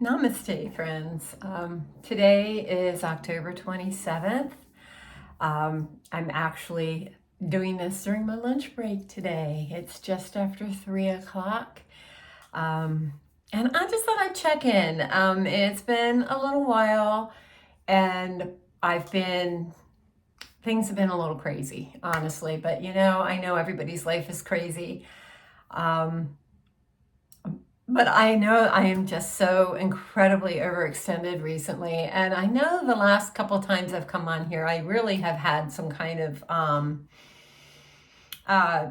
Namaste, friends. Today is October 27th. I'm actually doing this during my lunch break today. It's just after 3 o'clock. And I just thought I'd check in. It's been a little while and things have been a little crazy, honestly. But I know everybody's life is crazy. But I know I am just so incredibly overextended recently. And I know the last couple of times I've come on here, I really have had some kind of uh,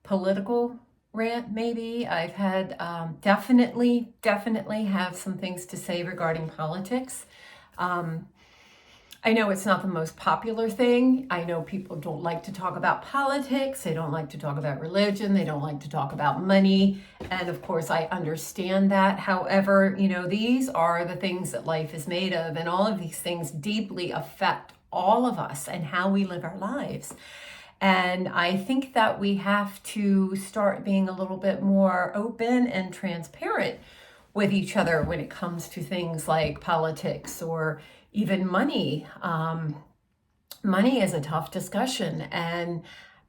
political rant, maybe. I've had definitely have some things to say regarding politics. Um, I know it's not the most popular thing. I know people don't like to talk about politics. They don't like to talk about religion. They don't like to talk about money. And of course, I understand that. However, these are the things that life is made of. And all of these things deeply affect all of us and how we live our lives. And I think that we have to start being a little bit more open and transparent with each other when it comes to things like politics or even money. Money is a tough discussion, and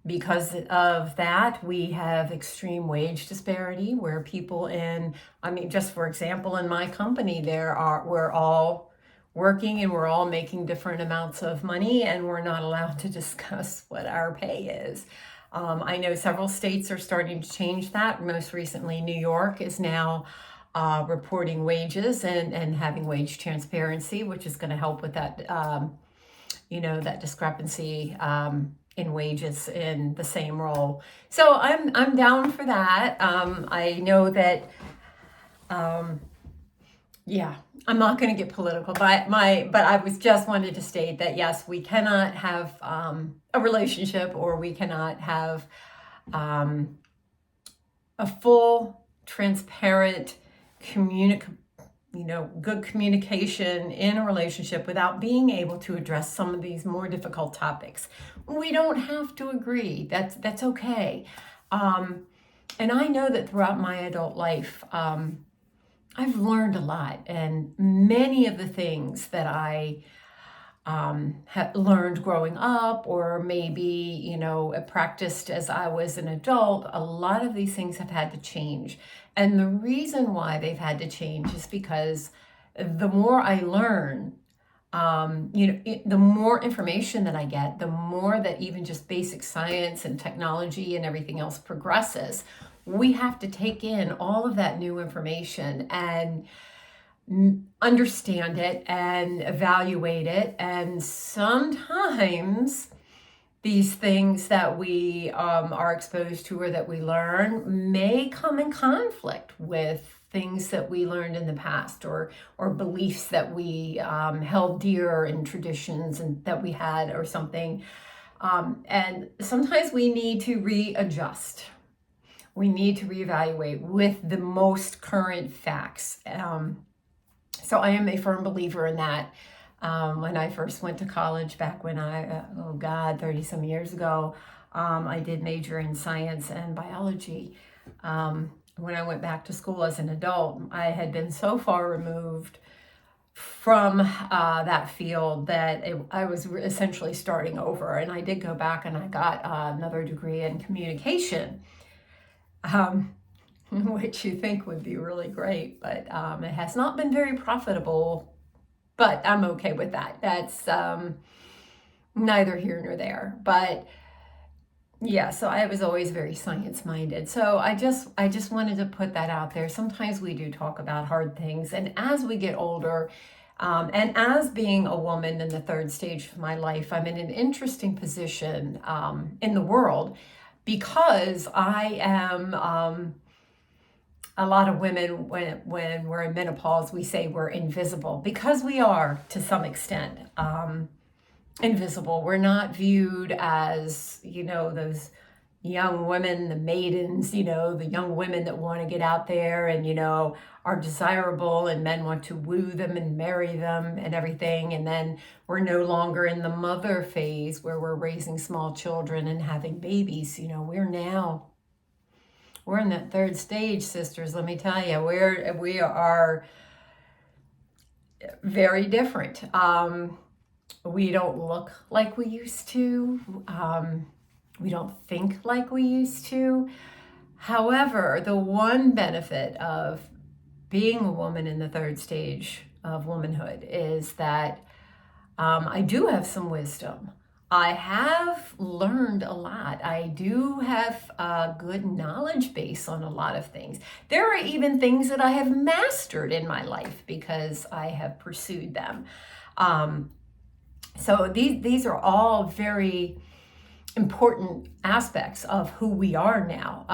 because of that, we have extreme wage disparity where just for example, in my company, we're all working and we're all making different amounts of money, and we're not allowed to discuss what our pay is. I know several states are starting to change that. Most recently, New York is now reporting wages and having wage transparency, which is going to help with that, that discrepancy in wages in the same role. So I'm down for that. I know that, I'm not going to get political, but I was just wanted to state that yes, we cannot have a relationship, or we cannot have a full, transparent, good communication in a relationship without being able to address some of these more difficult topics. We don't have to agree. That's okay. And I know that throughout my adult life, I've learned a lot, and many of the things that I have learned growing up, or maybe, practiced as I was an adult, a lot of these things have had to change. And the reason why they've had to change is because the more I learn, the more information that I get, the more that even just basic science and technology and everything else progresses, we have to take in all of that new information and understand it and evaluate it. And sometimes these things that we are exposed to or that we learn may come in conflict with things that we learned in the past, or beliefs that we held dear, in traditions and that we had or something. And sometimes we need to readjust. We need to reevaluate with the most current facts. So I am a firm believer in that. When I first went to college back when 30 some years ago, I did major in science and biology. When I went back to school as an adult, I had been so far removed from that field that I was essentially starting over. And I did go back and I got another degree in communication. Which you think would be really great, but it has not been very profitable, but I'm okay with that. That's neither here nor there. But yeah, so I was always very science-minded. So I just wanted to put that out there. Sometimes we do talk about hard things, and as we get older, and as being a woman in the third stage of my life, I'm in an interesting position in the world, because I am... a lot of women, when we're in menopause, we say we're invisible, because we are, to some extent, invisible. We're not viewed as, those young women, the maidens, the young women that want to get out there and, are desirable, and men want to woo them and marry them and everything. And then we're no longer in the mother phase where we're raising small children and having babies. We're in that third stage, sisters. Let me tell you, we are very different. We don't look like we used to. We don't think like we used to. However, the one benefit of being a woman in the third stage of womanhood is that I do have some wisdom. I have learned a lot. I do have a good knowledge base on a lot of things. There are even things that I have mastered in my life because I have pursued them. So these are all very important aspects of who we are now.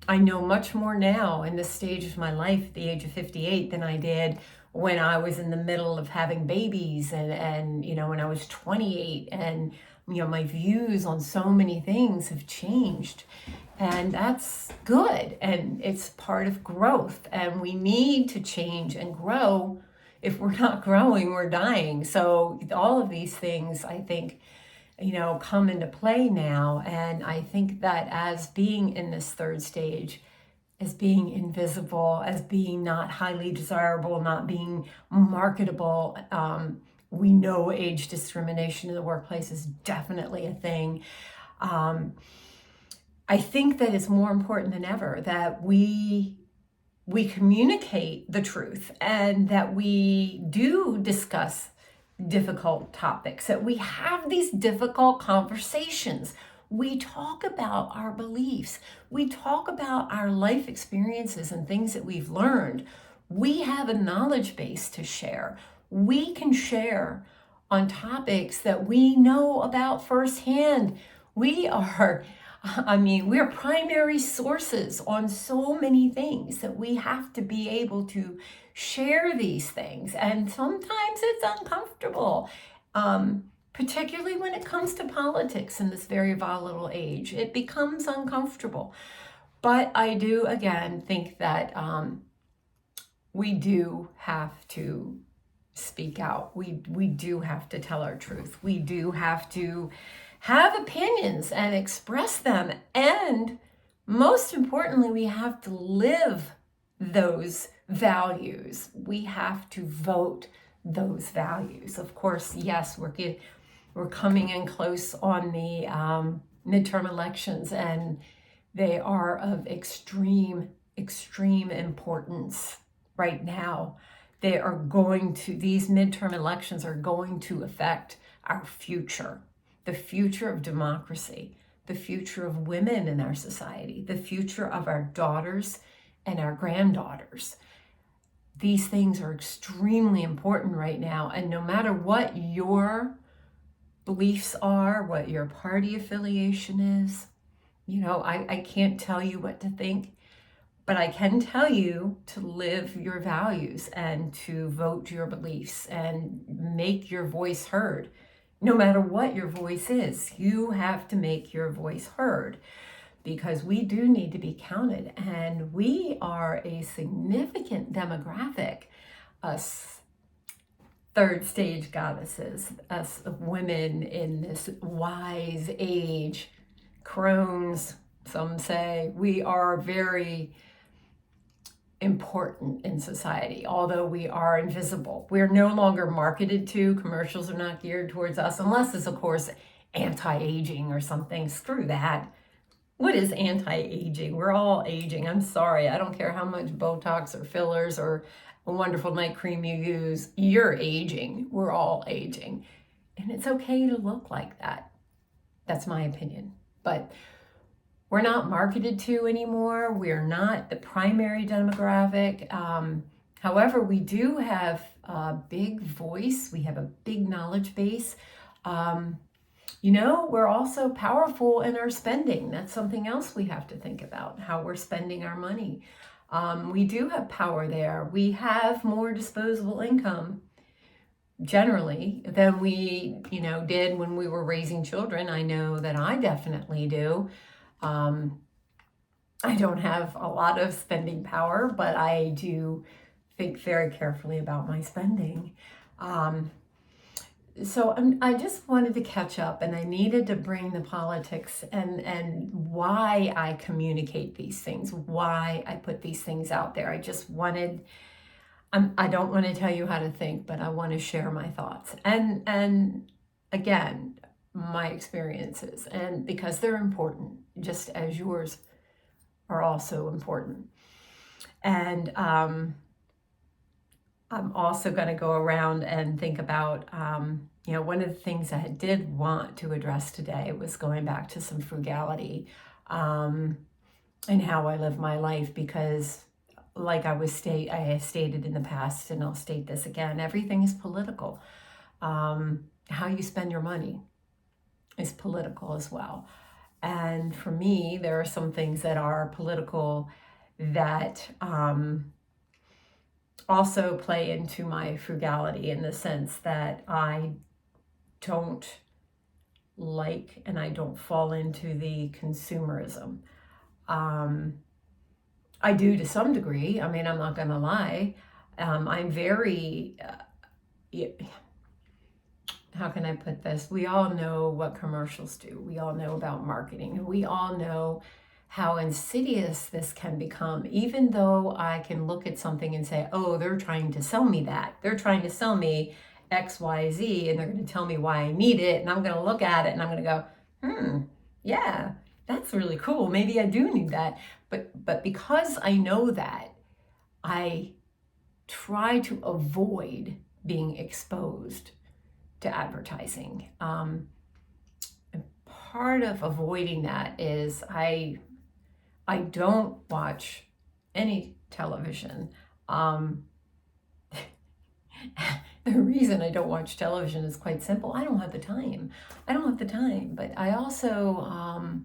I know much more now in this stage of my life at the age of 58 than I did when I was in the middle of having babies and when I was 28, and my views on so many things have changed, and that's good, and it's part of growth, and we need to change and grow. If we're not growing, we're dying. So all of these things, I think, come into play now. And I think that as being in this third stage, as being invisible, as being not highly desirable, not being marketable, we know age discrimination in the workplace is definitely a thing. I think that it's more important than ever that we communicate the truth and that we do discuss difficult topics, that we have these difficult conversations. We talk about our beliefs. We talk about our life experiences and things that we've learned. We have a knowledge base to share. We can share on topics that we know about firsthand. We're primary sources on so many things that we have to be able to share these things. And sometimes it's uncomfortable, particularly when it comes to politics in this very volatile age. It becomes uncomfortable. But I do, again, think that we do have to speak out. We do have to tell our truth. We do have to have opinions and express them. And most importantly, we have to live those values. We have to vote those values. Of course, yes, we're coming in close on the midterm elections, and they are of extreme importance right now. These midterm elections are going to affect our future, the future of democracy, the future of women in our society, the future of our daughters and our granddaughters. These things are extremely important right now. And no matter what your beliefs are, what your party affiliation is, I can't tell you what to think, but I can tell you to live your values and to vote your beliefs and make your voice heard. No matter what your voice is, you have to make your voice heard, because we do need to be counted, and we are a significant demographic, us third stage goddesses, us women in this wise age, crones, some say. We are very important in society, although we are invisible. We're no longer marketed to. Commercials are not geared towards us, unless it's, of course, anti-aging or something. Screw that. What is anti-aging? We're all aging. I'm sorry. I don't care how much Botox or fillers or a wonderful night cream you use. You're aging. We're all aging. And it's okay to look like that. That's my opinion. But we're not marketed to anymore. We're not the primary demographic. However, we do have a big voice. We have a big knowledge base. We're also powerful in our spending. That's something else we have to think about, how we're spending our money. We do have power there. We have more disposable income generally than we, did when we were raising children. I know that I definitely do. I don't have a lot of spending power, but I do think very carefully about my spending. So I just wanted to catch up, and I needed to bring the politics and why I communicate these things, why I put these things out there. I just wanted I don't want to tell you how to think, but I want to share my thoughts and again, my experiences, and because they're important, just as yours are also important. And I'm also going to go around and think about, one of the things I did want to address today was going back to some frugality, and how I live my life, because like I have stated in the past, and I'll state this again, everything is political. How you spend your money is political as well. And for me, there are some things that are political that also play into my frugality, in the sense that I don't like and I don't fall into the consumerism. I do to some degree. I mean, I'm not going to lie. I'm very, how can I put this? We all know what commercials do. We all know about marketing. We all know how insidious this can become, even though I can look at something and say, oh, they're trying to sell me that. They're trying to sell me X, Y, Z, and they're going to tell me why I need it. And I'm going to look at it and I'm going to go, yeah, that's really cool. Maybe I do need that. But because I know that, I try to avoid being exposed to advertising. And part of avoiding that is I don't watch any television. The reason I don't watch television is quite simple. I don't have the time. But I also,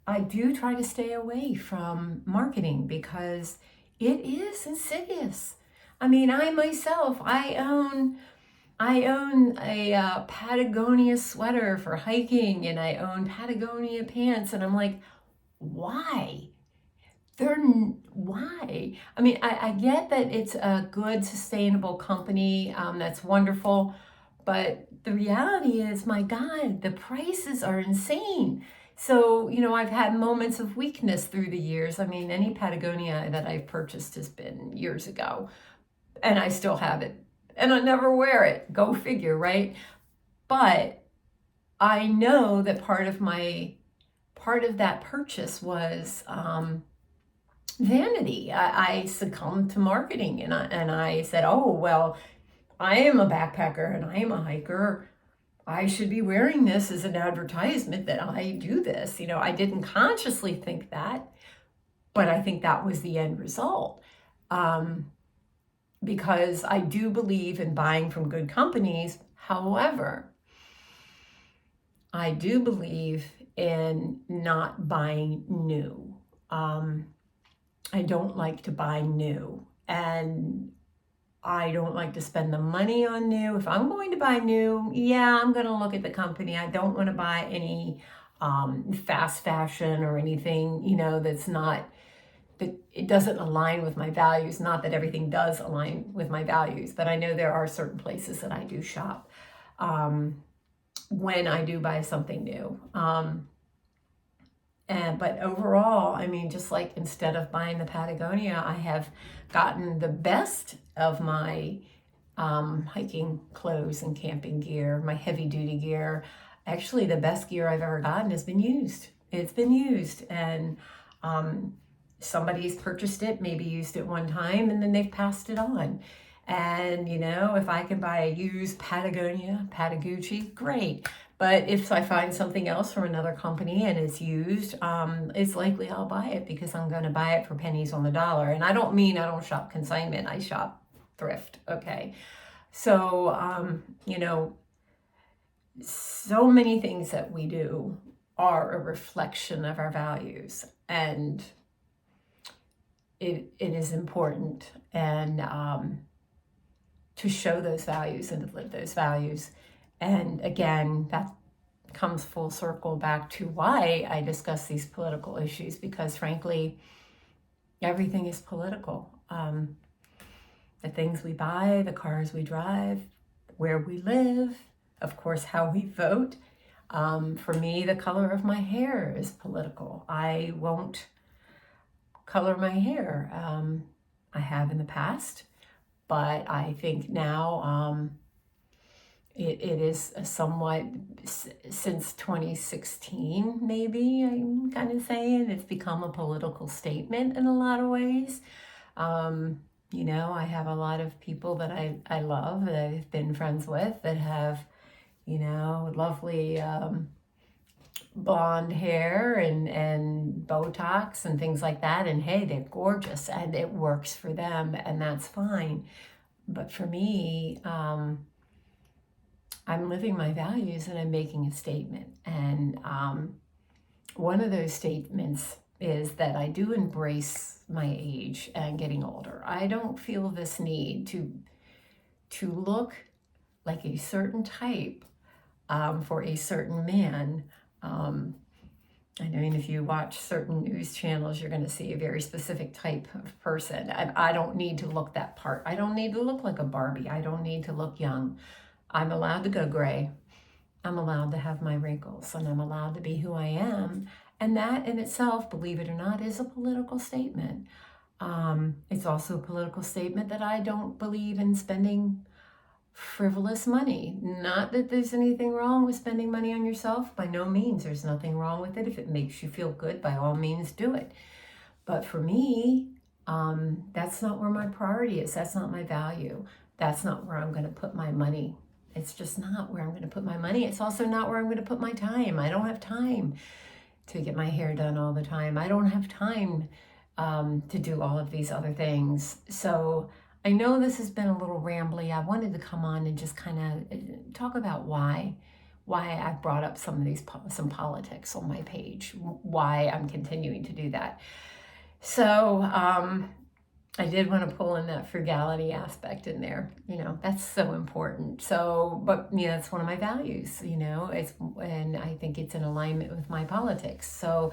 I do try to stay away from marketing, because it is insidious. I mean, I myself, I own a Patagonia sweater for hiking, and I own Patagonia pants, and I'm like, why? Why? I mean, I get that it's a good, sustainable company. That's wonderful. But the reality is, my God, the prices are insane. So, I've had moments of weakness through the years. I mean, any Patagonia that I've purchased has been years ago, and I still have it, and I never wear it. Go figure, right? But I know that part of that purchase was vanity. I succumbed to marketing, and I said, oh, well, I am a backpacker and I am a hiker. I should be wearing this as an advertisement that I do this. I didn't consciously think that, but I think that was the end result. Because I do believe in buying from good companies. However, I do believe in not buying new. I don't like to buy new, and I don't like to spend the money on new. If I'm going to buy new, yeah, I'm going to look at the company. I don't want to buy any fast fashion or anything, that's not, that it doesn't align with my values. Not that everything does align with my values, but I know there are certain places that I do shop when I do buy something new. But overall, I mean, just like, instead of buying the Patagonia, I have gotten the best of my hiking clothes and camping gear, my heavy duty gear. Actually, the best gear I've ever gotten has been used. It's been used, and somebody's purchased it, maybe used it one time, and then they've passed it on. And, if I can buy a used Patagonia, Patagucci, great. But if I find something else from another company and it's used, it's likely I'll buy it, because I'm going to buy it for pennies on the dollar. And I don't mean I don't shop consignment. I shop thrift. Okay. So, so many things that we do are a reflection of our values. And it is important, and to show those values and to live those values. And again, that comes full circle back to why I discuss these political issues, because frankly, everything is political. The things we buy, the cars we drive, where we live, of course, how we vote. For me, the color of my hair is political. I won't color my hair. I have in the past, but I think now it is somewhat, since 2016, maybe I'm kind of saying it's become a political statement in a lot of ways. I have a lot of people that I love, that I've been friends with, that have, lovely blonde hair and Botox and things like that. And hey, they're gorgeous and it works for them, and that's fine. But for me, I'm living my values and I'm making a statement. And one of those statements is that I do embrace my age and getting older. I don't feel this need to look like a certain type for a certain man. I mean, if you watch certain news channels, you're going to see a very specific type of person. I don't need to look that part. I don't need to look like a Barbie. I don't need to look young. I'm allowed to go gray. I'm allowed to have my wrinkles, and I'm allowed to be who I am. And that in itself, believe it or not, is a political statement. It's also a political statement that I don't believe in spending frivolous money. Not that there's anything wrong with spending money on yourself. By no means. There's nothing wrong with it. If it makes you feel good, by all means do it. But for me, that's not where my priority is. That's not my value. That's not where I'm going to put my money. It's just not where I'm going to put my money. It's also not where I'm going to put my time. I don't have time to get my hair done all the time. I don't have time to do all of these other things. So I know this has been a little rambly. I wanted to come on and just kind of talk about why I brought up some politics on my page, why I'm continuing to do that. So I did want to pull in that frugality aspect in there. That's so important. So, but that's one of my values. And I think it's in alignment with my politics. So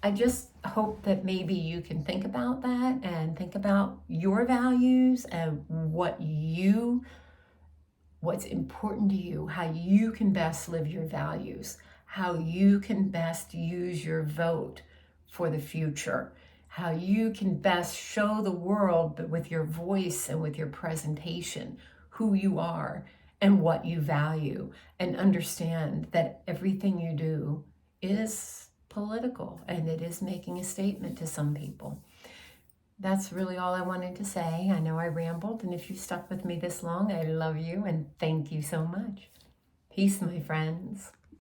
I just hope that maybe you can think about that and think about your values and what's important to you, how you can best live your values, how you can best use your vote for the future, how you can best show the world, but with your voice and with your presentation, who you are and what you value, and understand that everything you do is political and it is making a statement to some people. That's really all I wanted to say. I know I rambled, and if you stuck with me this long, I love you and thank you so much. Peace, my friends.